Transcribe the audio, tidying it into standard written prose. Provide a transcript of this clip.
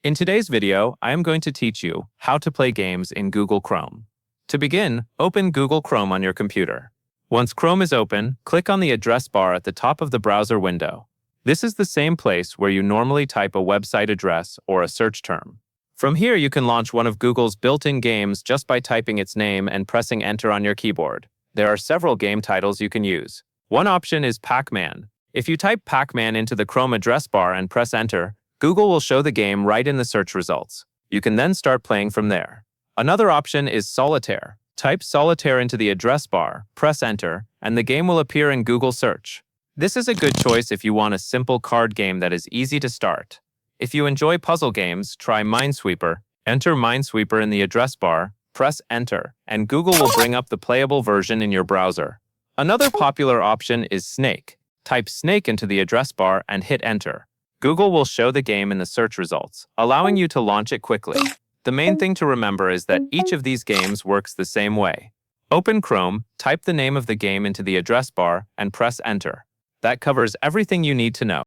In today's video, I am going to teach you how to play games in Google Chrome. To begin, open Google Chrome on your computer. Once Chrome is open, click on the address bar at the top of the browser window. This is the same place where you normally type a website address or a search term. From here, you can launch one of Google's built-in games just by typing its name and pressing Enter on your keyboard. There are several game titles you can use. One option is Pac-Man. If you type Pac-Man into the Chrome address bar and press Enter, Google will show the game right in the search results. You can then start playing from there. Another option is Solitaire. Type Solitaire into the address bar, press Enter, and the game will appear in Google Search. This is a good choice if you want a simple card game that is easy to start. If you enjoy puzzle games, try Minesweeper. Enter Minesweeper in the address bar, press Enter, and Google will bring up the playable version in your browser. Another popular option is Snake. Type Snake into the address bar and hit Enter. Google will show the game in the search results, allowing you to launch it quickly. The main thing to remember is that each of these games works the same way. Open Chrome, type the name of the game into the address bar, and press Enter. That covers everything you need to know.